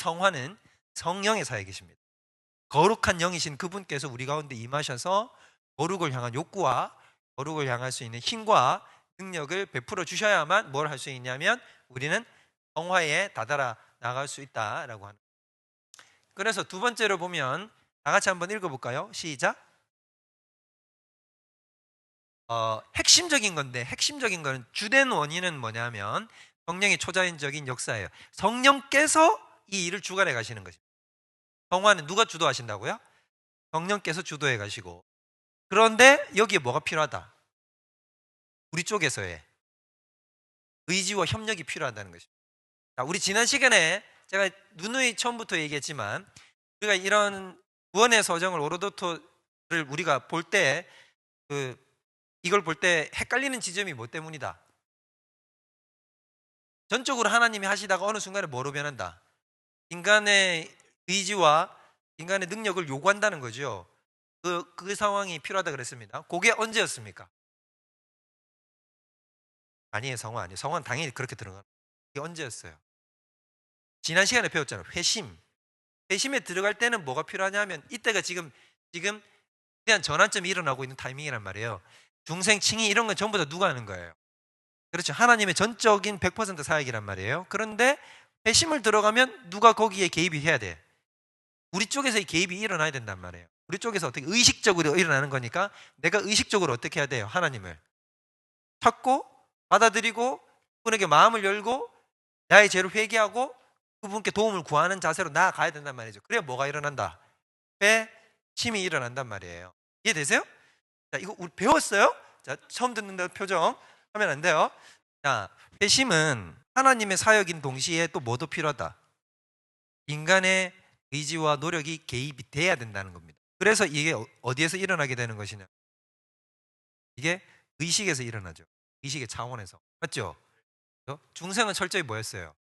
성화는 성령의 사역이십니다. 거룩한 영이신 그분께서 우리 가운데 임하셔서 거룩을 향한 욕구와 거룩을 향할 수 있는 힘과 능력을 베풀어 주셔야만 뭘 할 수 있냐면 우리는 성화에 다다라 나갈 수 있다라고 하는. 그래서 두 번째로 보면 다 같이 한번 읽어볼까요? 시작. 핵심적인 건데, 핵심적인 거는 주된 원인은 뭐냐면 성령의 초자연적인 역사예요. 성령께서 이 일을 주관해 가시는 것입니다. 성화는 누가 주도하신다고요? 성령께서 주도해 가시고. 그런데 여기에 뭐가 필요하다? 우리 쪽에서의 의지와 협력이 필요하다는 것입니다. 자, 우리 지난 시간에 제가 누누이 처음부터 얘기했지만 우리가 이런 구원의 서정을 오로도토를 우리가 볼 때 이걸 볼 때 헷갈리는 지점이 뭐 때문이다? 전적으로 하나님이 하시다가 어느 순간에 뭐로 변한다? 인간의 의지와 인간의 능력을 요구한다는 거죠. 그 상황이 필요하다 그랬습니다. 그게 언제였습니까? 아니에요. 성화 아니에요. 성화는 당연히 그렇게 들어가는. 이게 언제였어요? 지난 시간에 배웠잖아요. 회심. 회심에 들어갈 때는 뭐가 필요하냐면 이때가 지금 대한 전환점이 일어나고 있는 타이밍이란 말이에요. 중생, 칭의 이런 건 전부 다 누가 하는 거예요? 그렇죠. 하나님의 전적인 100% 사역이란 말이에요. 그런데 회심을 들어가면 누가 거기에 개입이 해야 돼? 우리 쪽에서 이 개입이 일어나야 된단 말이에요. 우리 쪽에서 어떻게 의식적으로 일어나는 거니까 내가 의식적으로 어떻게 해야 돼요? 하나님을 찾고 받아들이고 그분에게 마음을 열고 나의 죄를 회개하고 그분께 도움을 구하는 자세로 나아가야 된단 말이죠. 그래야 뭐가 일어난다? 회심이 일어난단 말이에요. 이해되세요? 자, 이거 우리 배웠어요? 자, 처음 듣는다 표정 하면 안 돼요. 자, 회심은 하나님의 사역인 동시에 또 뭐도 필요하다? 인간의 의지와 노력이 개입이 돼야 된다는 겁니다. 그래서 이게 어디에서 일어나게 되는 것이냐? 이게 의식에서 일어나죠. 의식의 차원에서. 맞죠? 중생은 철저히 뭐였어요?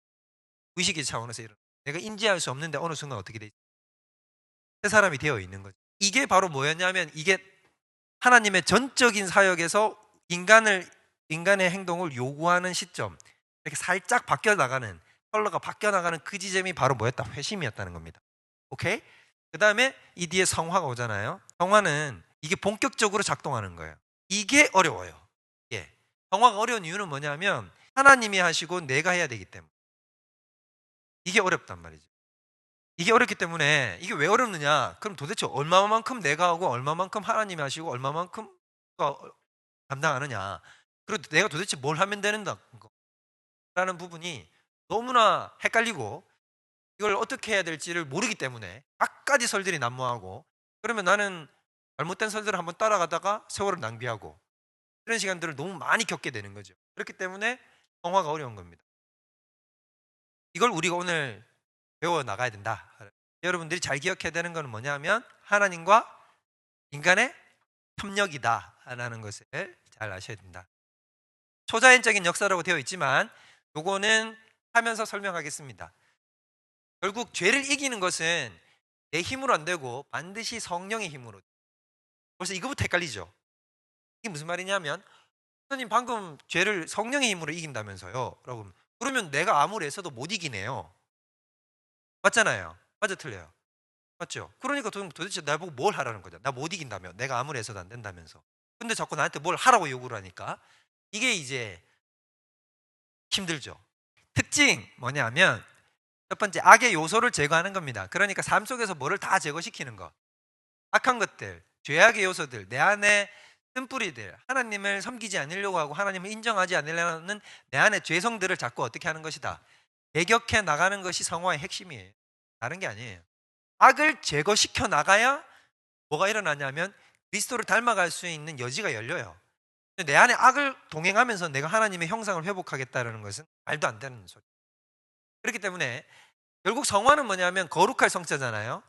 의식의 차원에서 일어나. 내가 인지할 수 없는데 어느 순간 어떻게 돼 있어요? 새 사람이 되어 있는 거죠. 이게 바로 뭐였냐면 이게 하나님의 전적인 사역에서 인간의 행동을 요구하는 시점, 이렇게 살짝 바뀌어 나가는, 컬러가 바뀌어 나가는 그 지점이 바로 뭐였다? 회심이었다는 겁니다. 오케이? 그 다음에 이 뒤에 성화가 오잖아요. 성화는 이게 본격적으로 작동하는 거예요. 이게 어려워요. 예. 성화가 어려운 이유는 뭐냐면 하나님이 하시고 내가 해야 되기 때문에. 이게 어렵단 말이죠. 이게 어렵기 때문에 이게 왜 어렵느냐? 그럼 도대체 얼마만큼 내가 하고 얼마만큼 하나님이 하시고 얼마만큼 감당하느냐? 그리고 내가 도대체 뭘 하면 되는가? 라는 부분이 너무나 헷갈리고 이걸 어떻게 해야 될지를 모르기 때문에 갖가지 설들이 난무하고 그러면 나는 잘못된 설들을 한번 따라가다가 세월을 낭비하고 이런 시간들을 너무 많이 겪게 되는 거죠. 그렇기 때문에 성화가 어려운 겁니다. 이걸 우리가 오늘 배워 나가야 된다. 여러분들이 잘 기억해야 되는 것은 뭐냐면 하나님과 인간의 협력이다라는 것을 잘 아셔야 된다. 초자연적인 역사라고 되어 있지만 요거는 하면서 설명하겠습니다. 결국 죄를 이기는 것은 내 힘으로 안 되고 반드시 성령의 힘으로. 벌써 이거부터 헷갈리죠. 이게 무슨 말이냐면 선생님 방금 죄를 성령의 힘으로 이긴다면서요. 여러분 그러면 내가 아무리 애써도 못 이기네요. 맞잖아요. 맞아 틀려요. 맞죠? 그러니까 도대체 나보고 뭘 하라는 거죠? 나 못 이긴다며. 내가 아무리 해서도 안 된다면서. 근데 자꾸 나한테 뭘 하라고 요구를 하니까 이게 이제 힘들죠. 특징 뭐냐면 첫 번째 악의 요소를 제거하는 겁니다. 그러니까 삶 속에서 뭐를 다 제거시키는 거. 악한 것들, 죄악의 요소들, 내 안에 쓴뿌리들, 하나님을 섬기지 않으려고 하고 하나님을 인정하지 않으려는 내 안의 죄성들을 자꾸 어떻게 하는 것이다. 배격해 나가는 것이 성화의 핵심이에요. 다른 게 아니에요. 악을 제거시켜 나가야 뭐가 일어나냐면 그리스도를 닮아갈 수 있는 여지가 열려요. 내 안에 악을 동행하면서 내가 하나님의 형상을 회복하겠다는 것은 말도 안 되는 소리. 그렇기 때문에 결국 성화는 뭐냐면 거룩할 성자잖아요.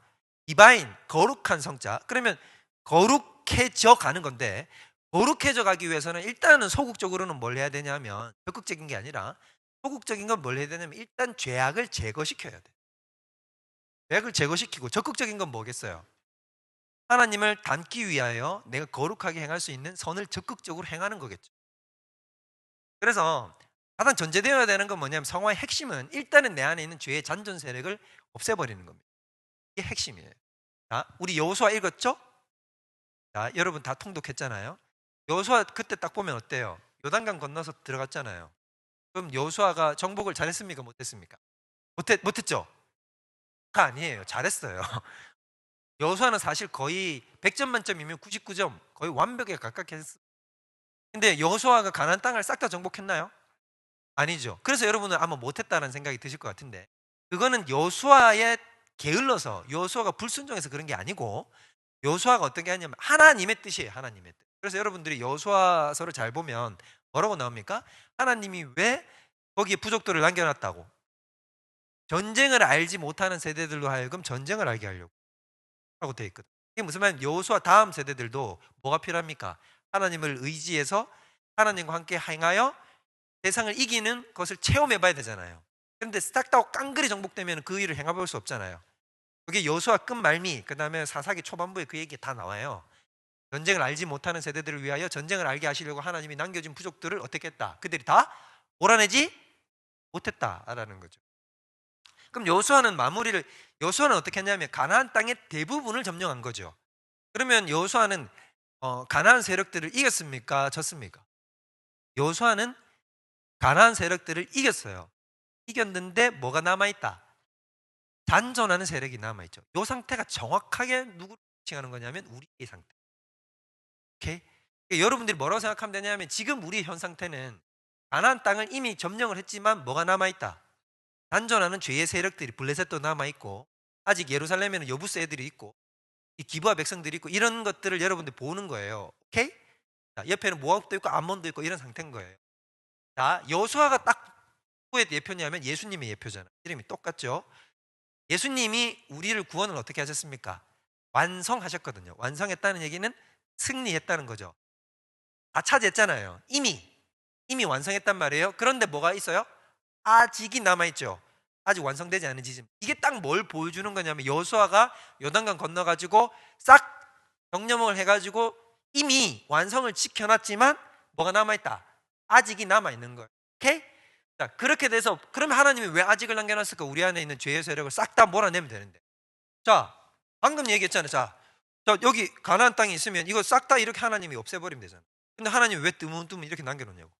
디바인, 거룩한 성자. 그러면 거룩해져 가는 건데 거룩해져 가기 위해서는 일단은 소극적으로는 뭘 해야 되냐면 적극적인 게 아니라 소극적인 건 뭘 해야 되냐면 일단 죄악을 제거시켜야 돼. 죄악을 제거시키고 적극적인 건 뭐겠어요? 하나님을 닮기 위하여 내가 거룩하게 행할 수 있는 선을 적극적으로 행하는 거겠죠. 그래서 가장 전제되어야 되는 건 뭐냐면 성화의 핵심은 일단은 내 안에 있는 죄의 잔존 세력을 없애버리는 겁니다. 이게 핵심이에요. 자, 우리 여호수아 읽었죠? 자, 여러분 다 통독했잖아요. 여호수아 그때 딱 보면 어때요? 요단강 건너서 들어갔잖아요. 그럼 여호수아가 정복을 잘했습니까? 못했습니까? 못했죠? 가 아니에요. 잘했어요. 여호수아는 사실 거의 100점 만점이면 99점, 거의 완벽에 가깝게 했어요. 근데 여호수아가 가나안 땅을 싹 다 정복했나요? 아니죠. 그래서 여러분은 아마 못했다는 생각이 드실 것 같은데, 그거는 여호수아에 게을러서, 여호수아가 불순종해서 그런 게 아니고, 여호수아가 어떤 게 아니냐면 하나님의 뜻이에요. 하나님의 뜻. 그래서 여러분들이 여호수아서를 잘 보면 뭐라고 나옵니까? 하나님이 왜 거기에 부족들을 남겨놨다고? 전쟁을 알지 못하는 세대들로 하여금 전쟁을 알게 하려고 라고 되어 있거든. 이게 무슨 말이냐면 여호수아 다음 세대들도 뭐가 필요합니까? 하나님을 의지해서 하나님과 함께 행하여 세상을 이기는 것을 체험해 봐야 되잖아요. 그런데 싹 다 깡그리 정복되면 그 일을 행해 볼 수 없잖아요. 그게 여호수아 끝말미, 그 다음에 사사기 초반부에 그 얘기 다 나와요. 전쟁을 알지 못하는 세대들을 위하여 전쟁을 알게 하시려고 하나님이 남겨진 부족들을 어떻게 했다? 그들이 다 몰아내지 못했다라는 거죠. 그럼 여호수아는 어떻게 했냐면 가나안 땅의 대부분을 점령한 거죠. 그러면 여호수아는 가나안 세력들을 이겼습니까? 졌습니까? 여호수아는 가나안 세력들을 이겼어요. 이겼는데 뭐가 남아있다? 단전하는 세력이 남아있죠. 이 상태가 정확하게 누구를 지칭하는 거냐면 우리의 상태. 오케이? 그러니까 여러분들이 뭐라고 생각하면 되냐면 지금 우리의 현 상태는 가나안 땅을 이미 점령을 했지만 뭐가 남아있다? 단전하는 죄의 세력들이 블레셋도 남아있고 아직 예루살렘에는 여부스 애들이 있고 이 기브아 백성들이 있고 이런 것들을 여러분들 보는 거예요. 오케이? 자, 옆에는 모압도 있고 암몬도 있고 이런 상태인 거예요. 자, 여호수아가 딱 누구의 예표냐면 예수님의 예표잖아요. 이름이 똑같죠? 예수님이 우리를 구원을 어떻게 하셨습니까? 완성하셨거든요. 완성했다는 얘기는 승리했다는 거죠. 다 차지했잖아요. 이미 완성했단 말이에요. 그런데 뭐가 있어요? 아직이 남아있죠. 아직 완성되지 않은 지점. 이게 딱 뭘 보여주는 거냐면 여호수아가 요단강 건너가지고 싹 정령을 해가지고 이미 완성을 지켜놨지만 뭐가 남아있다? 아직이 남아있는 거예요. 오케이? 자, 그렇게 돼서 그러면 하나님이 왜 아직을 남겨놨을까? 우리 안에 있는 죄의 세력을 싹 다 몰아내면 되는데. 자, 방금 얘기했잖아요. 자, 여기 가나안 땅이 있으면 이거 싹 다 이렇게 하나님이 없애버리면 되잖아요. 근데 하나님이 왜 뜨문뜨문 이렇게 남겨놓냐고.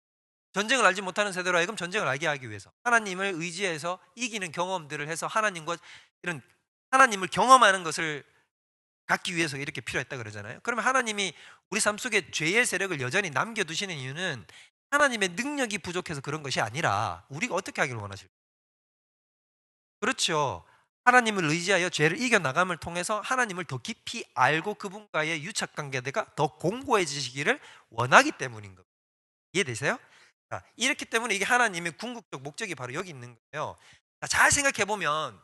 전쟁을 알지 못하는 세대로 하여금 전쟁을 알게 하기 위해서 하나님을 의지해서 이기는 경험들을 해서 하나님과 이런 하나님을 경험하는 것을 갖기 위해서 이렇게 필요했다 그러잖아요. 그러면 하나님이 우리 삶 속에 죄의 세력을 여전히 남겨두시는 이유는 하나님의 능력이 부족해서 그런 것이 아니라 우리가 어떻게 하기를 원하실까요? 그렇죠. 하나님을 의지하여 죄를 이겨나감을 통해서 하나님을 더 깊이 알고 그분과의 유착관계가 더 공고해지시기를 원하기 때문인 겁니다. 이해되세요? 자, 이렇기 때문에 이게 하나님의 궁극적 목적이 바로 여기 있는 거예요. 자, 잘 생각해 보면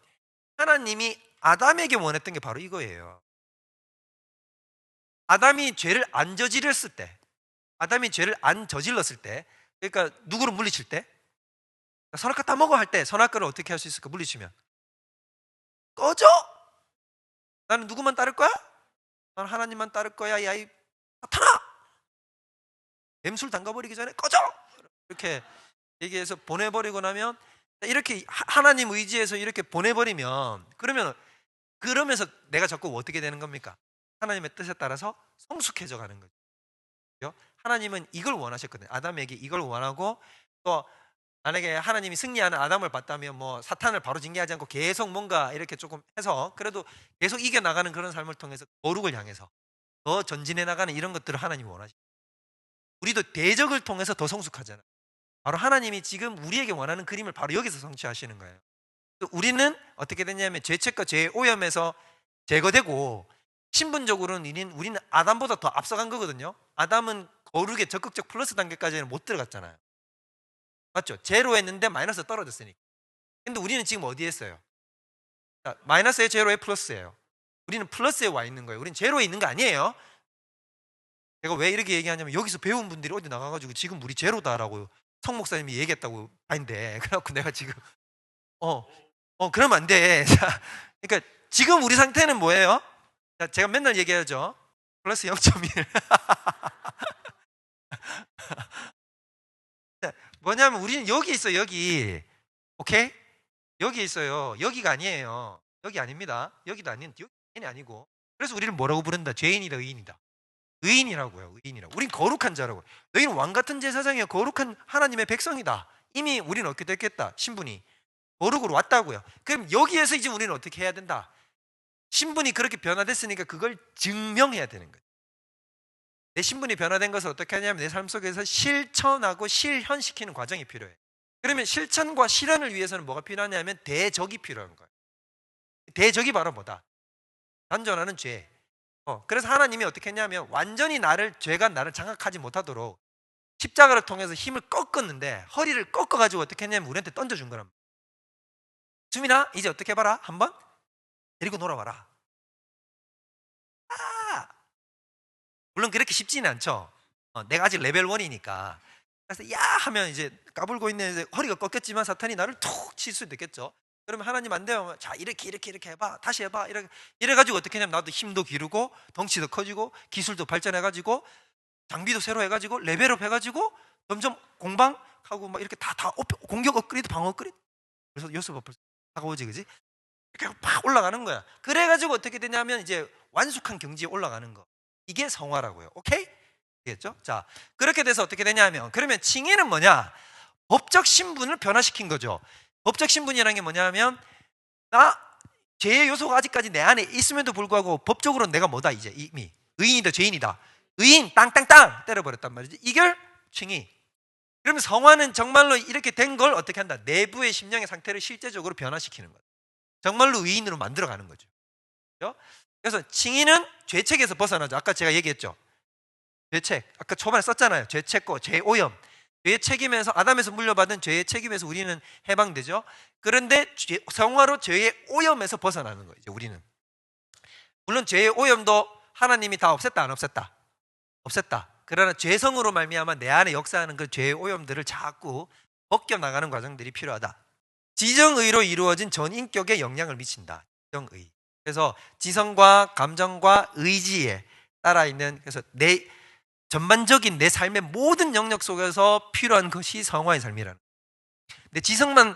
하나님이 아담에게 원했던 게 바로 이거예요. 아담이 죄를 안 저질렀을 때, 그러니까 누구를 물리칠 때, 선악과 다 먹어 할 때 선악과를 어떻게 할 수 있을까? 물리치면 꺼져. 나는 누구만 따를 거야? 나는 하나님만 따를 거야. 야, 이 사탄아, 뱀술 담가버리기 전에 꺼져. 이렇게 얘기해서 보내버리고 나면 이렇게 하나님 의지해서 이렇게 보내버리면 그러면서 내가 자꾸 어떻게 되는 겁니까? 하나님의 뜻에 따라서 성숙해져 가는 거죠. 하나님은 이걸 원하셨거든요. 아담에게 이걸 원하고 또 만약에 하나님이 승리하는 아담을 봤다면 뭐 사탄을 바로 징계하지 않고 계속 뭔가 이렇게 조금 해서 그래도 계속 이겨나가는 그런 삶을 통해서 거룩을 향해서 더 전진해 나가는 이런 것들을 하나님이 원하시죠. 우리도 대적을 통해서 더 성숙하잖아요. 바로 하나님이 지금 우리에게 원하는 그림을 바로 여기서 성취하시는 거예요. 우리는 어떻게 됐냐면 죄책과 죄의 오염에서 제거되고 신분적으로는 우리는 아담보다 더 앞서간 거거든요. 아담은 거룩의 적극적 플러스 단계까지는 못 들어갔잖아요. 맞죠? 제로였는데 마이너스 떨어졌으니까. 근데 우리는 지금 어디에 있어요? 마이너스에 제로에 플러스예요. 우리는 플러스에 와 있는 거예요. 우리는 제로에 있는 거 아니에요. 제가 왜 이렇게 얘기하냐면 여기서 배운 분들이 어디 나가가지고 지금 우리 제로다라고 성 목사님이 얘기했다고 아닌데 그래갖고 내가 지금 그러면 안 돼. 자, 그러니까 지금 우리 상태는 뭐예요? 자, 제가 맨날 얘기하죠. 플러스 0.1. 왜냐하면 우리는 여기 있어요. 여기. 오케이? 여기 있어요. 여기가 아니에요. 여기 아닙니다. 여기도 아닌, 여기 아니고. 그래서 우리를 뭐라고 부른다? 죄인이다, 의인이다. 의인이라고요. 의인이라고. 우린 거룩한 자라고. 너희는 왕 같은 제사장이야. 거룩한 하나님의 백성이다. 이미 우리는 어떻게 됐겠다? 신분이 거룩으로 왔다고요. 그럼 여기에서 이제 우리는 어떻게 해야 된다? 신분이 그렇게 변화됐으니까 그걸 증명해야 되는 거예요. 내 신분이 변화된 것을 어떻게 하냐면 내 삶 속에서 실천하고 실현시키는 과정이 필요해. 그러면 실천과 실현을 위해서는 뭐가 필요하냐면 대적이 필요한 거예요. 대적이 바로 뭐다? 단전하는 죄. 그래서 하나님이 어떻게 했냐면 완전히 죄가 나를 장악하지 못하도록 십자가를 통해서 힘을 꺾었는데 허리를 꺾어가지고 어떻게 했냐면 우리한테 던져준 거란 말이야. 수민아, 이제 어떻게 해봐라. 한번 데리고 놀아봐라. 아! 물론 그렇게 쉽지는 않죠. 내가 아직 레벨 1이니까. 그래서 야 하면 이제 까불고 있는 허리가 꺾였지만 사탄이 나를 툭 칠 수도 있겠죠. 그러면 하나님 안 돼요. 자, 이렇게 해봐. 다시 해봐. 이래가지고 어떻게 하냐면 나도 힘도 기르고 덩치도 커지고 기술도 발전해가지고 장비도 새로 해가지고 레벨업 해가지고 점점 공방하고 막 이렇게 다 공격 업그레이드, 방어 업그레이드. 그래서 요셉 벌써 다가오지, 그지? 이렇게 팍 올라가는 거야. 그래가지고 어떻게 되냐면 이제 완숙한 경지에 올라가는 거. 이게 성화라고요. 오케이? 알겠죠? 자, 그렇게 돼서 어떻게 되냐면 그러면 칭의는 뭐냐? 법적 신분을 변화시킨 거죠. 법적 신분이라는 게 뭐냐면 나 죄의 요소가 아직까지 내 안에 있음에도 불구하고 법적으로 내가 뭐다 이제 이미 의인이다 죄인이다. 의인 땅땅땅 때려버렸단 말이지. 이걸 칭의. 그러면 성화는 정말로 이렇게 된 걸 어떻게 한다? 내부의 심령의 상태를 실제적으로 변화시키는 거예요. 정말로 의인으로 만들어가는 거죠. 그렇죠? 그래서 칭의는 죄책에서 벗어나죠. 아까 제가 얘기했죠. 죄책. 아까 초반에 썼잖아요. 죄책과 죄오염. 죄의 책임에서 아담에서 물려받은 죄의 책임에서 우리는 해방되죠. 그런데 성화로 죄의 오염에서 벗어나는 거예요. 이제 우리는. 물론 죄의 오염도 하나님이 다 없앴다 안 없앴다? 없앴다. 그러나 죄성으로 말미암아 내 안에 역사하는 그 죄의 오염들을 자꾸 벗겨나가는 과정들이 필요하다. 지정의로 이루어진 전인격에 영향을 미친다. 지정의. 그래서 지성과 감정과 의지에 따라 있는, 그래서 전반적인 내 삶의 모든 영역 속에서 필요한 것이 성화의 삶이라는. 내 지성만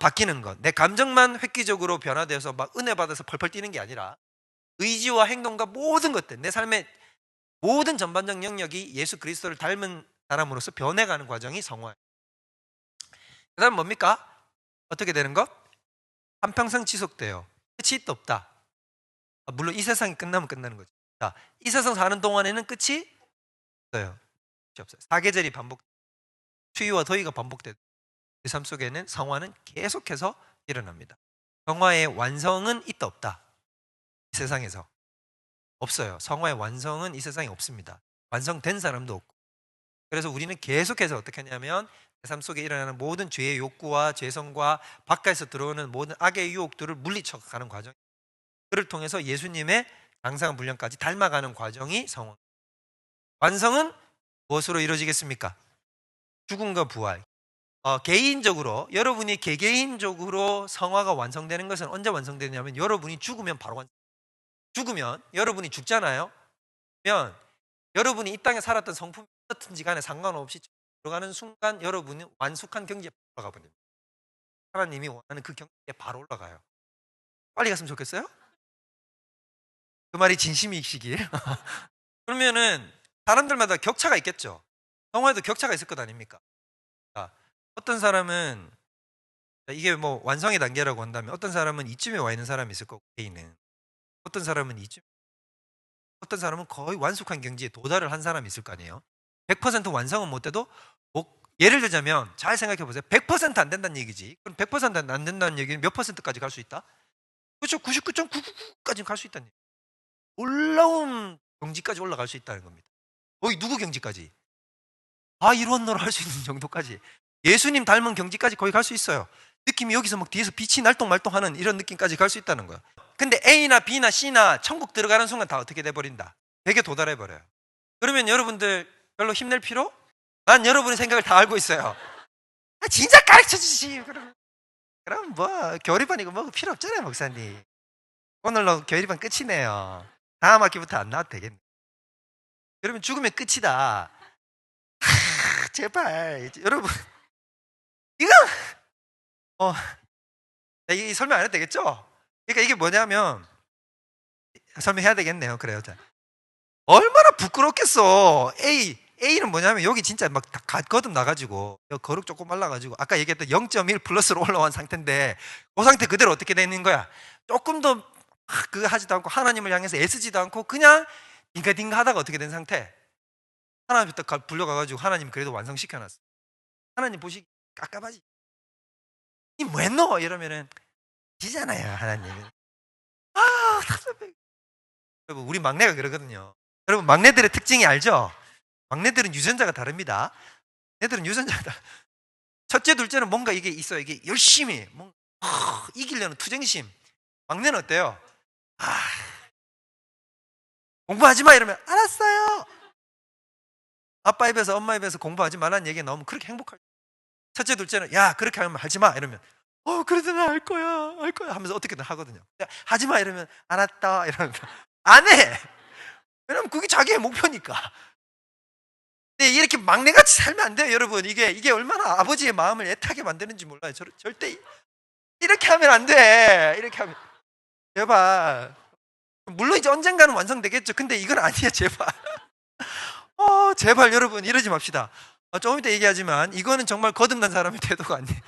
바뀌는 것, 내 감정만 획기적으로 변화되어서 막 은혜 받아서 펄펄 뛰는 게 아니라 의지와 행동과 모든 것들, 내 삶의 모든 전반적 영역이 예수 그리스도를 닮은 사람으로서 변해가는 과정이 성화예요. 그 다음 뭡니까? 어떻게 되는 것? 한평생 지속돼요. 끝이 또 없다. 물론 이 세상이 끝나면 끝나는 거죠. 자, 이 세상 사는 동안에는 끝이 없어요. 끝이 없어요. 사계절이 반복, 추위와 더위가 반복되고 그 삶 속에는 성화는 계속해서 일어납니다. 성화의 완성은 있다 없다. 이 세상에서 없어요. 성화의 완성은 이 세상에 없습니다. 완성된 사람도 없고. 그래서 우리는 계속해서 어떻게 하냐면 내 삶 속에 일어나는 모든 죄의 욕구와 죄성과 바깥에서 들어오는 모든 악의 유혹들을 물리쳐가는 과정, 그를 통해서 예수님의 장사한 분량까지 닮아가는 과정이 성화. 완성은 무엇으로 이루어지겠습니까? 죽음과 부활. 개인적으로 여러분이 개개인적으로 성화가 완성되는 것은 언제 완성되냐면 여러분이 죽으면 바로 죽으면 여러분이 죽잖아요. 그러면 여러분이 이 땅에 살았던 성품이 어떻든지 간에 상관없이 들어가는 순간 여러분은 완숙한 경지에 올라가 버립니다. 하나님이 원하는 그 경지에 바로 올라가요. 빨리 갔으면 좋겠어요? 그 말이 진심이시길. 그러면은 사람들마다 격차가 있겠죠. 성화에도 격차가 있을 것 아닙니까? 자, 어떤 사람은 이게 뭐 완성의 단계라고 한다면 어떤 사람은 이쯤에 와 있는 사람이 있을 거고 개인은 어떤 사람은 이쯤, 어떤 사람은 거의 완숙한 경지에 도달을 한 사람이 있을 거 아니에요. 100% 완성은 못 돼도 예를 들자면 잘 생각해 보세요. 100%안 된다는 얘기지. 그럼 100%안 된다는 얘기는 몇 %까지 갈 수 있다? 그렇죠. 99.99까지 갈 수 있다는 얘기. 올라온 경지까지 올라갈 수 있다는 겁니다. 거의 누구 경지까지? 이루었노라 할 수 있는 정도까지. 예수님 닮은 경지까지 거의 갈 수 있어요. 느낌이 여기서 막 뒤에서 빛이 날똥말똥하는 이런 느낌까지 갈 수 있다는 거야. 근데 A나 B나 C나 천국 들어가는 순간 다 어떻게 돼버린다? 100에 도달해버려요. 그러면 여러분들 별로 힘낼 필요? 난 여러분의 생각을 다 알고 있어요. 진짜 가르쳐주지. 그럼 뭐 교리반이고 뭐 필요 없잖아요, 목사님. 오늘로 교리반 끝이네요. 다음 학기부터 안 나와도 되겠네. 그러면 죽으면 끝이다. 제발 여러분, 이거 어, 이 설명 안 해도 되겠죠? 그러니까 이게 뭐냐면 설명해야 되겠네요. 그래요. 자, 얼마나 부끄럽겠어. A는 뭐냐면 여기 진짜 막 거듭 나가지고 거룩 조금 말라가지고 아까 얘기했던 0.1 플러스로 올라온 상태인데 그 상태 그대로 어떻게 되는 거야? 조금 더 그거 하지도 않고 하나님을 향해서 애쓰지도 않고 그냥 딩가딩가 하다가 어떻게 된 상태? 하나님부터 불려가가지고 하나님 그래도 완성시켜놨어. 하나님 보시기 깝깝하지. 이 뭐했노? 이러면은 지잖아요 하나님. 아 답답해. 여러분 우리 막내가 그러거든요. 여러분 막내들의 특징이 알죠? 막내들은 유전자가 다릅니다. 애들은 유전자가 첫째 둘째는 뭔가 이게 있어요. 이게 열심히 뭔가 이기려는 투쟁심. 막내는 어때요? 아, 공부하지 마 이러면 알았어요. 아빠 입에서 엄마 입에서 공부하지 말라는 얘기가 나오면 그렇게 행복할. 첫째 둘째는 야 그렇게 하면 하지 마 이러면 그래도 나 할 거야 할 거야 하면서 어떻게든 하거든요. 야, 하지 마 이러면 알았다 이러면 안 해. 왜냐면 그게 자기의 목표니까. 근데 이렇게 막내같이 살면 안 돼요, 여러분. 이게 얼마나 아버지의 마음을 애타게 만드는지 몰라요. 절대 이렇게 하면 안 돼. 이렇게 하면 제발. 물론 이제 언젠가는 완성되겠죠. 근데 이건 아니에요, 제발. 제발 여러분 이러지 맙시다. 조금 이따 얘기하지만 이거는 정말 거듭난 사람의 태도가 아니에요.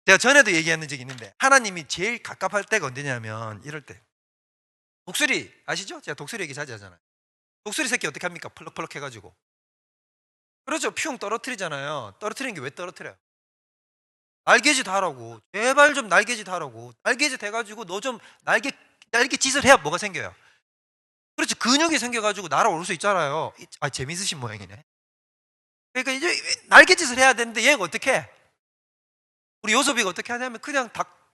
제가 전에도 얘기한 적이 있는데 하나님이 제일 갑갑할 때가 언제냐면 이럴 때. 독수리 아시죠? 제가 독수리 얘기 자주 하잖아요. 독수리 새끼 어떻게 합니까? 펄럭펄럭 해가지고. 그렇죠. 퓨 떨어뜨리잖아요. 떨어뜨리는 게 왜 떨어뜨려요? 날개짓 하라고. 제발 좀 날개짓 하라고. 날개짓 해가지고 너 좀 날개짓을 해야 뭐가 생겨요? 그렇지. 근육이 생겨가지고 날아올 수 있잖아요. 재밌으신 모양이네. 그러니까 이제 날개짓을 해야 되는데 얘가 어떻게 해? 우리 요섭이가 어떻게 하냐면 그냥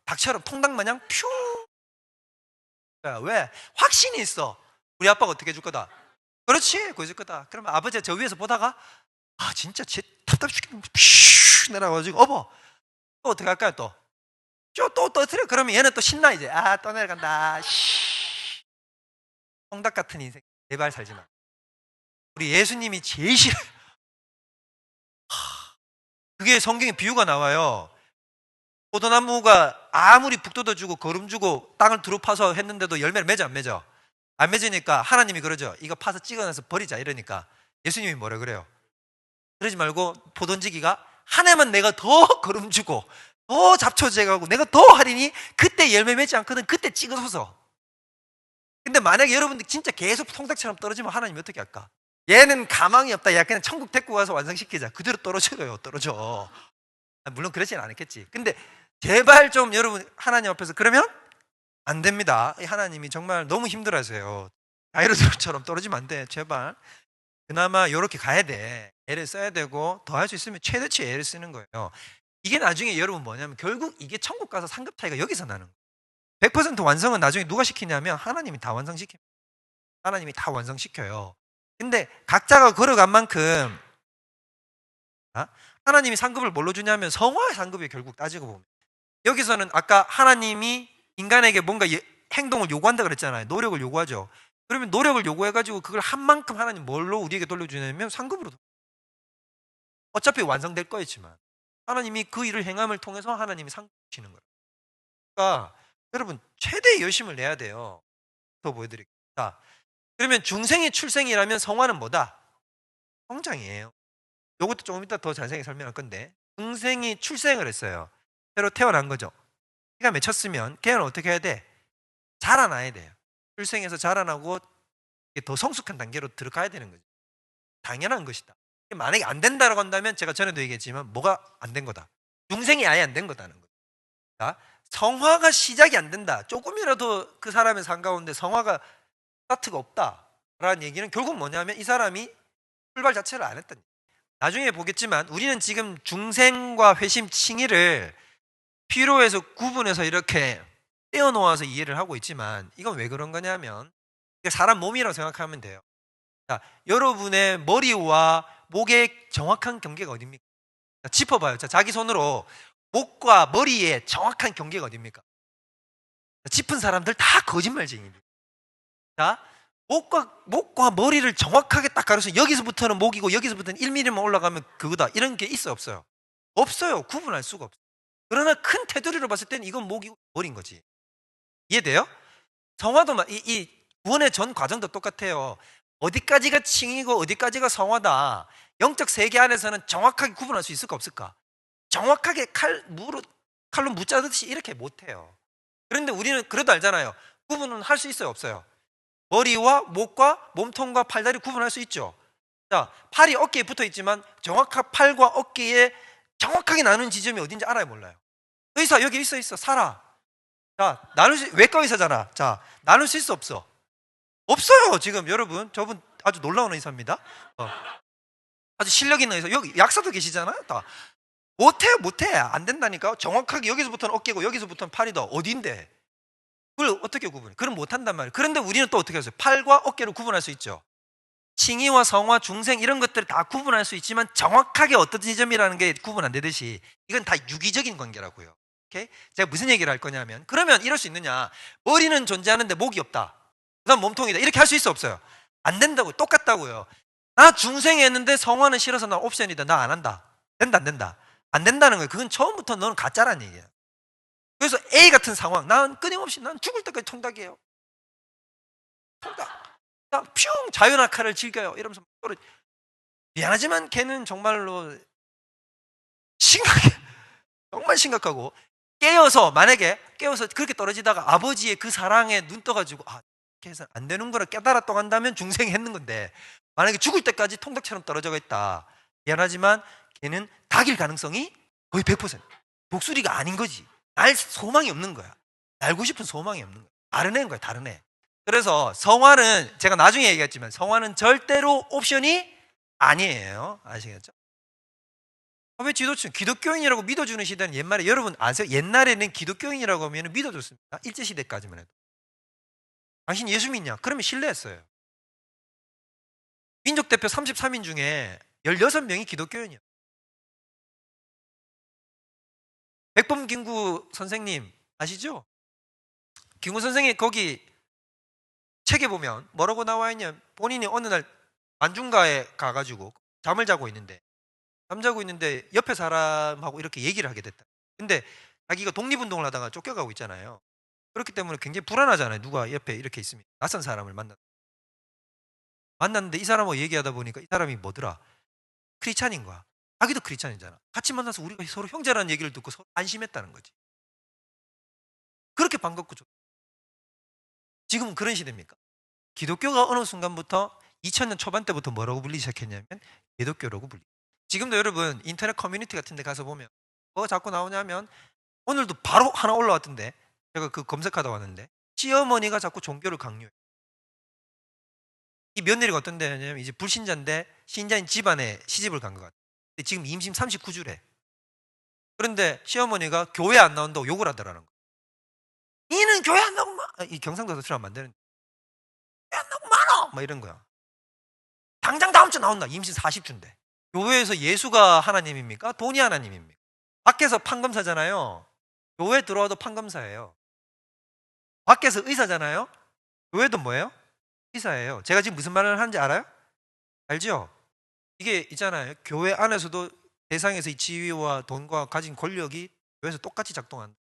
닭처럼 통닭 마냥 퓨. 왜? 확신이 있어. 우리 아빠가 어떻게 해줄 거다. 그렇지. 구해줄 거다. 그러면 아버지가 저 위에서 보다가 진짜 쟤 답답 죽겠네. 퓨 내려가지고 또 어떻게 할까요? 또 터뜨려. 그러면 얘는 또 신나 이제. 또 내려간다. 통닭 같은 인생 제발 살지 마. 우리 예수님이 제일 싫어요. 그게 성경에 비유가 나와요. 포도나무가 아무리 북돋아주고 거름주고 땅을 두루 파서 했는데도 열매를 맺어 안 맺어? 안 맺으니까 하나님이 그러죠. 이거 파서 찍어내서 버리자 이러니까 예수님이 뭐라 그래요? 그러지 말고 포도지기가 한 해만 내가 더 거름주고 더 잡초제하고 내가 더 하리니 그때 열매 맺지 않거든. 그때 찍어서. 근데 만약에 여러분들 진짜 계속 통닭처럼 떨어지면 하나님이 어떻게 할까? 얘는 가망이 없다. 야 그냥 천국 데리고 가서 완성시키자. 그대로 떨어져요. 떨어져. 물론 그러진 않았겠지. 근데 제발 좀 여러분 하나님 앞에서 그러면 안 됩니다. 하나님이 정말 너무 힘들어하세요. 다이너처럼 떨어지면 안 돼. 제발. 그나마 이렇게 가야 돼. 애를 써야 되고 더 할 수 있으면 최대치 애를 쓰는 거예요. 이게 나중에 여러분 뭐냐면 결국 이게 천국 가서 상급 차이가 여기서 나는 거예요. 100% 완성은 나중에 누가 시키냐면 하나님이 다 완성시킵니다. 하나님이 다 완성시켜요. 근데 각자가 걸어간 만큼 하나님이 상급을 뭘로 주냐면 성화의 상급이 결국 따지고 보면 여기서는 아까 하나님이 인간에게 뭔가 행동을 요구한다 그랬잖아요. 노력을 요구하죠. 그러면 노력을 요구해가지고 그걸 한 만큼 하나님 뭘로 우리에게 돌려주냐면 상급으로. 어차피 완성될 거였지만 하나님이 그 일을 행함을 통해서 하나님이 상급 주시는 거예요. 그러니까 여러분 최대의 열심을 내야 돼요. 더 보여드릴게요. 자, 그러면 중생의 출생이라면 성화는 뭐다? 성장이에요. 이것도 조금 이따 더 자세히 설명할 건데 중생이 출생을 했어요. 새로 태어난 거죠. 키가 맺혔으면 걔는 어떻게 해야 돼? 자라나야 돼요. 출생해서 자라나고 더 성숙한 단계로 들어가야 되는 거죠. 당연한 것이다. 만약에 안 된다고 한다면 제가 전에도 얘기했지만 뭐가 안 된 거다? 중생이 아예 안 된 거다는 거죠. 자, 성화가 시작이 안 된다. 조금이라도 그 사람의 삶 가운데 성화가 스타트가 없다라는 얘기는 결국 뭐냐면 이 사람이 출발 자체를 안 했다는 얘기예요. 나중에 보겠지만 우리는 지금 중생과 회심 칭의를 피로에서 구분해서 이렇게 떼어놓아서 이해를 하고 있지만 이건 왜 그런 거냐면 사람 몸이라고 생각하면 돼요. 자, 여러분의 머리와 목의 정확한 경계가 어딥니까? 자, 짚어봐요. 자, 자기 손으로 목과 머리의 정확한 경계가 어딥니까? 자, 짚은 사람들 다 거짓말쟁이입니다. 자, 목과 머리를 정확하게 딱 가려서 여기서부터는 목이고 여기서부터는 1mm만 올라가면 그거다. 이런 게 있어요, 없어요? 없어요. 구분할 수가 없어요. 그러나 큰 테두리로 봤을 때는 이건 목이고 머리인 거지. 이해돼요? 성화도 이 구원의 전 과정도 똑같아요. 어디까지가 칭이고 어디까지가 성화다. 영적 세계 안에서는 정확하게 구분할 수 있을까 없을까? 정확하게 칼로 무자듯이 이렇게 못해요. 그런데 우리는 그래도 알잖아요. 구분은 할 수 있어요 없어요? 머리와 목과 몸통과 팔다리 구분할 수 있죠. 자, 팔이 어깨에 붙어 있지만 정확한 팔과 어깨에 정확하게 나눈 지점이 어딘지 알아요 몰라요? 의사 여기 있어 살아. 자, 외과 의사잖아. 자, 나눌 수 있어 없어? 없어요. 지금 여러분, 저분 아주 놀라운 의사입니다. 아주 실력 있는 의사. 여기 약사도 계시잖아요. 다 못해. 안 된다니까. 정확하게 여기서부터는 어깨고 여기서부터는 팔이다. 어딘데? 그걸 어떻게 구분해? 그럼 못한단 말이에요. 그런데 우리는 또 어떻게 하세요? 팔과 어깨를 구분할 수 있죠. 칭의와 성화, 중생 이런 것들을 다 구분할 수 있지만 정확하게 어떤 지점이라는 게 구분 안 되듯이 이건 다 유기적인 관계라고요. 오케이? 제가 무슨 얘기를 할 거냐면, 그러면 이럴 수 있느냐? 머리는 존재하는데 목이 없다. 그다음 몸통이다. 이렇게 할 수 있어 없어요? 안 된다고. 똑같다고요. 나 중생했는데 성화는 싫어서 나 옵션이다. 나 안 한다. 된다 안 된다? 안 된다는 거예요. 그건 처음부터 너는 가짜라는 얘기예요. 그래서 A 같은 상황, 난 끊임없이 난 죽을 때까지 통닭이에요. 통닭. 퓨 자유낙하를 즐겨요. 이러면서 미안하지만 걔는 정말로 정말 심각하고, 만약에 깨어서 그렇게 떨어지다가 아버지의 그 사랑에 눈 떠가지고 이렇게 해서 안 되는 거를 깨달았다고 한다면 중생이 했는 건데, 만약에 죽을 때까지 통닭처럼 떨어져 있다. 미안하지만 걔는 닭일 가능성이 거의 100%. 독수리가 아닌 거지. 날 소망이 없는 거야. 알고 싶은 소망이 없는 거야. 다른 애인 거야, 다른 애. 그래서 성화는 제가 나중에 얘기했지만 성화는 절대로 옵션이 아니에요. 아시겠죠? 왜 기독교인이라고 믿어주는 시대는 옛말에 여러분 아세요? 옛날에는 기독교인이라고 하면 믿어줬습니다. 일제시대까지만 해도. 당신 예수 믿냐? 그러면 신뢰했어요. 민족대표 33인 중에 16명이 기독교인이에요. 백범 김구 선생님 아시죠? 김구 선생이 거기 책에 보면 뭐라고 나와 있냐? 본인이 어느 날 안중가에 가가지고 잠자고 있는데 옆에 사람하고 이렇게 얘기를 하게 됐다. 근데 자기가 독립운동을 하다가 쫓겨가고 있잖아요. 그렇기 때문에 굉장히 불안하잖아요. 누가 옆에 이렇게 있으면. 낯선 사람을 만났는데 이 사람하고 얘기하다 보니까 이 사람이 뭐더라? 크리스찬인 거야. 자기도 크리스찬이잖아. 같이 만나서 우리가 서로 형제라는 얘기를 듣고 서로 안심했다는 거지. 그렇게 반갑고 좋다. 지금은 그런 시대입니까? 기독교가 어느 순간부터 2000년 초반 때부터 뭐라고 불리기 시작했냐면 기독교라고 불리죠. 지금도 여러분 인터넷 커뮤니티 같은 데 가서 보면 뭐가 자꾸 나오냐면, 오늘도 바로 하나 올라왔던데, 제가 그 검색하다 왔는데 시어머니가 자꾸 종교를 강요해요. 이 며느리가 어떤 데냐면 이제 불신자인데 신자인 집안에 시집을 간 것 같아요. 근데 지금 임신 39주래. 그런데 시어머니가 교회 안 나온다고 욕을 하더라는 거예요. 니는 교회 안 나오고 이 경상도 사투리 하면 안 되는데 교회 안 나오고 많아! 막 이런 거야. 당장 다음 주 나온다. 임신 40주인데. 교회에서 예수가 하나님입니까? 돈이 하나님입니까? 밖에서 판검사잖아요. 교회 들어와도 판검사예요. 밖에서 의사잖아요. 교회도 뭐예요? 의사예요. 제가 지금 무슨 말을 하는지 알아요? 알죠? 이게 있잖아요. 교회 안에서도 세상에서 이 지위와 돈과 가진 권력이 교회에서 똑같이 작동한다.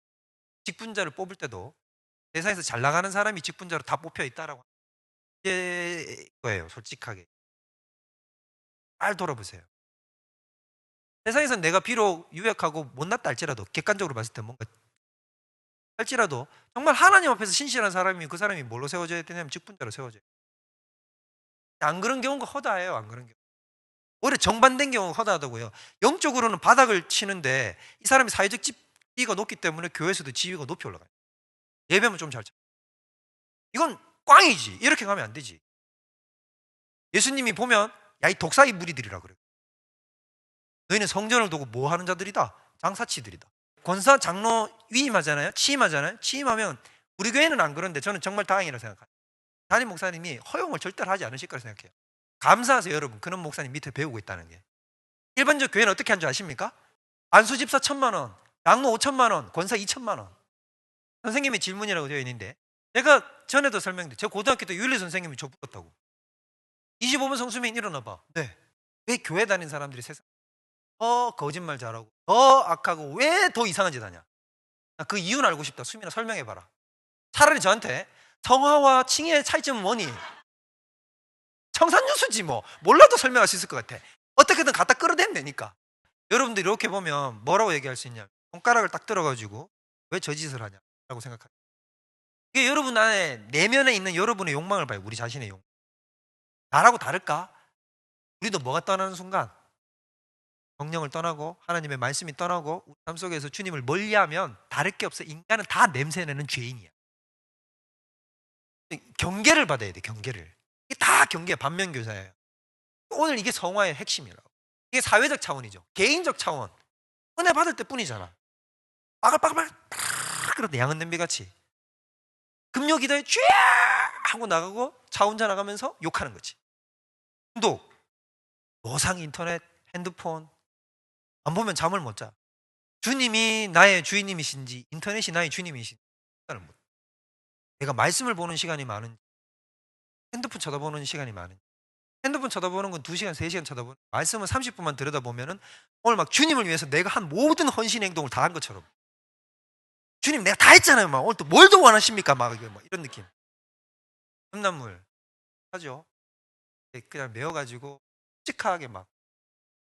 직분자를 뽑을 때도 세상에서 잘 나가는 사람이 직분자로 다 뽑혀 있다라고 하는 거예요. 솔직하게. 잘 돌아보세요. 세상에서 내가 비록 유약하고 못났다 할지라도, 객관적으로 봤을 때 뭔가 할지라도 정말 하나님 앞에서 신실한 사람이면 그 사람이 뭘로 세워져야 되냐면 직분자로 세워져요. 안 그런 경우가 허다해요. 안 그런 경우. 오히려 정반대인 경우가 허다하다고요. 영적으로는 바닥을 치는데 이 사람이 사회적 지위가 높기 때문에 교회에서도 지위가 높이 올라가요. 예배면 좀 잘 쳐. 이건 꽝이지. 이렇게 가면 안 되지. 예수님이 보면 야, 이 독사의 무리들이라 그래요. 너희는 성전을 두고 뭐 하는 자들이다? 장사치들이다. 권사 장로 위임하잖아요. 취임하잖아요. 취임하면 우리 교회는 안 그런데 저는 정말 다행이라고 생각해요. 담임 목사님이 허용을 절대로 하지 않으실 거라고 생각해요. 감사하세요 여러분. 그런 목사님 밑에 배우고 있다는 게. 일반적 교회는 어떻게 하는 줄 아십니까? 안수집사 1000만 원, 장로 5000만 원, 권사 2000만 원. 선생님의 질문이라고 되어 있는데, 제가 전에도 설명드렸죠. 제가 고등학교 때 윤리 선생님이 저 불렀다고. 25번 성수민 일어나봐. 네. 왜 교회 다니는 사람들이 세상 더 거짓말 잘하고 더 악하고 왜 더 이상한 짓 하냐? 그 이유는 알고 싶다. 수민아 설명해봐라. 차라리 저한테 성화와 칭의의 차이점은 뭐니? 청산유수지 뭐. 몰라도 설명할 수 있을 것 같아. 어떻게든 갖다 끌어대면 되니까. 여러분들 이렇게 보면 뭐라고 얘기할 수 있냐? 손가락을 딱 들어가지고 왜 저 짓을 하냐라고 생각합니다. 이게 여러분 안에 내면에 있는 여러분의 욕망을 봐요. 우리 자신의 욕망. 나라고 다를까? 우리도 뭐가 떠나는 순간 성령을 떠나고 하나님의 말씀이 떠나고 우리 삶 속에서 주님을 멀리하면 다를 게 없어. 인간은 다 냄새내는 죄인이야. 경계를 받아야 돼. 경계를. 이게 다 경계 반면교사예요. 오늘 이게 성화의 핵심이라고. 이게 사회적 차원이죠. 개인적 차원. 은혜 받을 때 뿐이잖아. 빠글빠글 딱 그런데 양은 냄비같이 금요 기도에 쥐 하고 나가고 차 혼자 나가면서 욕하는 거지. 중독, 노상 인터넷, 핸드폰 안 보면 잠을 못 자. 주님이 나의 주인님이신지 인터넷이 나의 주님이신지 내가 말씀을 보는 시간이 많은지 핸드폰 쳐다보는 시간이 많은지. 핸드폰 쳐다보는 건 2시간, 3시간 쳐다보는 말씀은 30분만 들여다보면은 오늘 막 주님을 위해서 내가 한 모든 헌신 행동을 다 한 것처럼 주님 내가 다 했잖아요. 막 오늘 또 뭘 더 원하십니까? 막 이런 느낌. 험난물 하죠. 그냥 메워가지고 끔찍하게 막.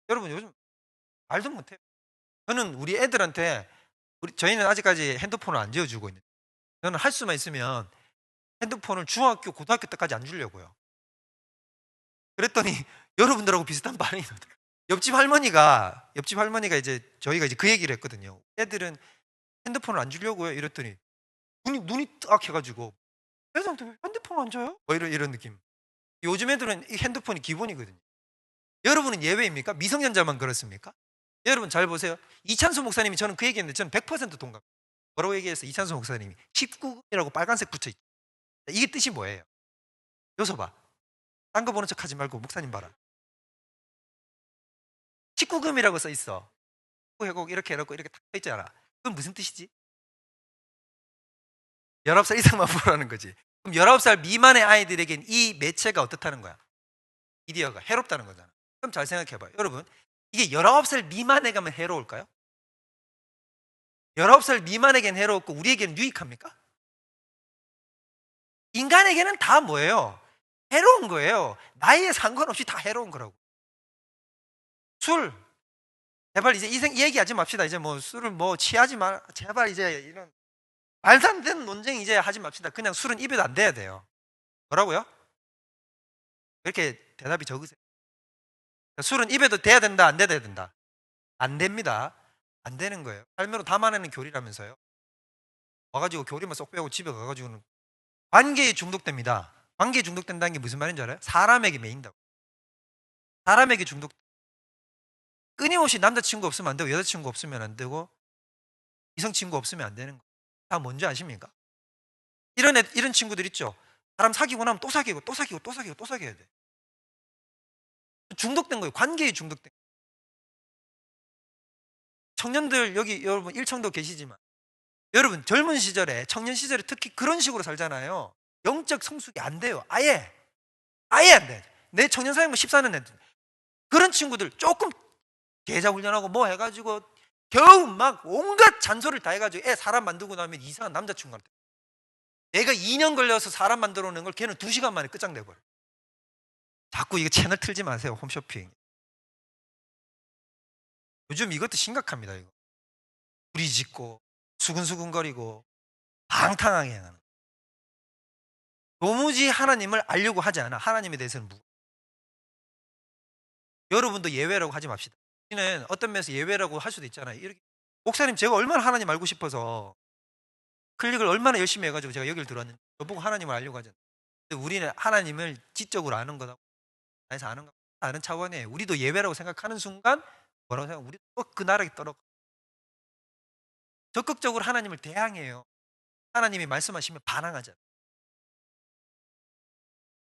여러분 요즘 말도 못해요. 저는 우리 애들한테 저희는 아직까지 핸드폰을 안 지어주고 있는데 저는 할 수만 있으면 핸드폰을 중학교, 고등학교 때까지 안 주려고요. 그랬더니 여러분들하고 비슷한 반응이 나더라고요. 옆집 할머니가 이제 저희가 이제 그 얘기를 했거든요. 애들은 핸드폰을 안 주려고요. 이랬더니 눈이 딱 해가지고 애들한테 왜 핸드폰 안 줘요? 뭐 이런 느낌. 요즘 애들은 이 핸드폰이 기본이거든요. 여러분은 예외입니까? 미성년자만 그렇습니까? 여러분 잘 보세요. 이찬수 목사님이 저는 그 얘기했는데 저는 100% 동감. 뭐라고 얘기했어요? 이찬수 목사님이 19금이라고 빨간색 붙여있죠. 이게 뜻이 뭐예요? 여기서 봐. 딴 거 보는 척 하지 말고 목사님 봐라. 19금이라고 써 있어. 회곡 이렇게 해놓고 이렇게 탁 써있잖아. 그건 무슨 뜻이지? 19살 이상만 보라는 거지. 그럼 19살 미만의 아이들에겐 이 매체가 어떻다는 거야? 미디어가 해롭다는 거잖아. 그럼 잘 생각해봐요. 여러분 이게 19살 미만에 가면 해로울까요? 19살 미만에겐 해로웠고 우리에게는 유익합니까? 인간에게는 다 뭐예요? 해로운 거예요. 나이에 상관없이 다 해로운 거라고. 술 제발 이제 이 얘기하지 맙시다. 이제 뭐 술을 뭐 취하지 마. 제발 이제 이런 말도 안 되는 논쟁 이제 하지 맙시다. 그냥 술은 입에도 안 대야 돼요. 뭐라고요? 왜 이렇게 대답이 적으세요? 술은 입에도 대야 된다, 안 대야 된다? 안 됩니다. 안 되는 거예요. 삶으로 담아내는 교리라면서요. 와가지고 교리만 쏙 빼고 집에 가가지고는 관계에 중독됩니다. 관계에 중독된다는 게 무슨 말인지 알아요? 사람에게 매인다고. 사람에게 중독. 끊임없이 남자친구 없으면 안 되고 여자친구 없으면 안 되고 이성친구 없으면 안 되는 거. 다 뭔지 아십니까? 이런 친구들 있죠. 사람 사귀고 나면 또 사귀고 또 사귀고 또 사귀고 또 사귀어야 돼. 중독된 거예요. 관계에 중독된. 청년들 여기 여러분 일청도 계시지만 여러분 젊은 시절에 청년 시절에 특히 그런 식으로 살잖아요. 영적 성숙이 안 돼요. 아예 안 돼. 내 청년 사역만 14년 했는데 그런 친구들 조금 계좌 훈련하고 뭐 해가지고 겨우 막 온갖 잔소리를 다 해가지고 애 사람 만들고 나면 이상한 남자친구한테 내가 2년 걸려서 사람 만들어 오는 걸 걔는 2시간 만에 끝장내버려. 자꾸 이거 채널 틀지 마세요. 홈쇼핑. 요즘 이것도 심각합니다. 이거 불이 짓고 수근수근거리고 방탕하게 하는. 도무지 하나님을 알려고 하지 않아. 하나님에 대해서는 여러분도 예외라고 하지 맙시다. 우리는 어떤 면에서 예외라고 할 수도 있잖아요. 이렇게 목사님 제가 얼마나 하나님 알고 싶어서 클릭을 얼마나 열심히 해가지고 제가 여기를 들어왔는지 저보고 하나님을 알려고 하잖아요. 근데 우리는 하나님을 지적으로 아는 거다. 나에서 아는 거 다른 차원이에요. 우리도 예외라고 생각하는 순간 뭐라고 생각? 우리도 또 그 나락에 떨어가. 적극적으로 하나님을 대항해요. 하나님이 말씀하시면 반항하잖아요.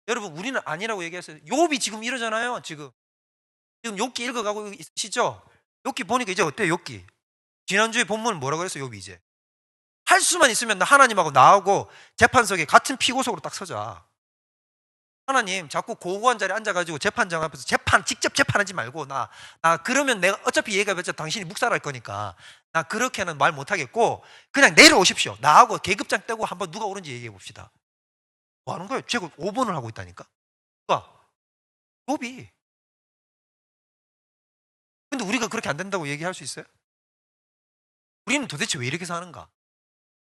여러분 우리는 아니라고 얘기했어요. 욥이 지금 이러잖아요. 지금 욥기 읽어가고 있으시죠? 욥기 보니까 이제 어때요? 욥기 지난주에 본문은 뭐라고 그랬어요? 욥이 이제 할 수만 있으면 하나님하고 나하고 재판석에 같은 피고석으로 딱 서자. 하나님 자꾸 고고한 자리에 앉아가지고 재판장 앞에서 직접 재판하지 말고 나 그러면 내가 어차피 얘기해봤자 당신이 묵살할 거니까 나 그렇게는 말 못하겠고 그냥 내려오십시오. 나하고 계급장 떼고 한번 누가 옳은지 얘기해 봅시다. 뭐 하는 거예요? 제가 5번을 하고 있다니까. 누가? 법이. 근데 우리가 그렇게 안 된다고 얘기할 수 있어요? 우리는 도대체 왜 이렇게 사는가?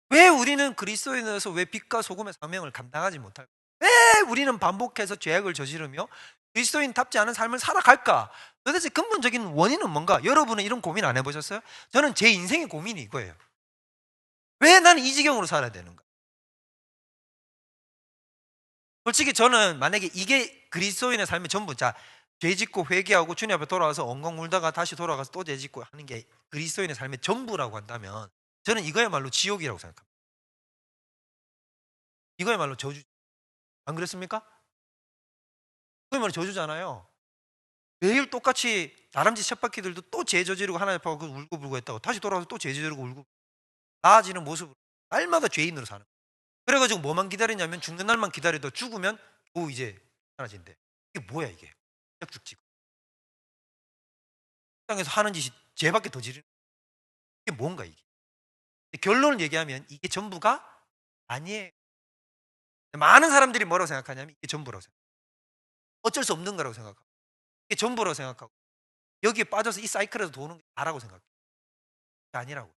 왜 우리는 그리스도인으로서 왜 빛과 소금의 사명을 감당하지 못할까? 왜 우리는 반복해서 죄악을 저지르며 그리스도인답지 않은 삶을 살아갈까? 도대체 근본적인 원인은 뭔가? 여러분은 이런 고민 안 해보셨어요? 저는 제 인생의 고민이 이거예요. 왜 나는 이 지경으로 살아야 되는가? 솔직히 저는 만약에 이게 그리스도인의 삶의 전부, 자, 죄 짓고 회개하고 주님 앞에 돌아와서 엉엉 울다가 다시 돌아가서 또 죄 짓고 하는 게 그리스도인의 삶의 전부라고 한다면 저는 이거야말로 지옥이라고 생각합니다. 이거야말로 저주. 안 그랬습니까? 그야말로 저주잖아요. 매일 똑같이 다람쥐 쳇바퀴들도 또 죄 저지르고 하나님 앞에 가서 울고 불고 했다고 다시 돌아와서 또 죄 저지르고 울고 나아지는 모습으로 날마다 죄인으로 사는 거예요. 그래가지고 뭐만 기다리냐면 죽는 날만 기다려도 죽으면 이제 하나진대. 이게 뭐야 이게? 딱 죽지. 땅에서 하는 짓이 죄밖에 더 지르는 이게 뭔가 이게. 결론을 얘기하면 이게 전부가 아니에요. 많은 사람들이 뭐라고 생각하냐면 이게 전부라고 생각해요. 어쩔 수 없는 거라고 생각하고 이게 전부라고 생각하고 여기에 빠져서 이 사이클에서 도는 게 다라고 생각해요. 그게 아니라고.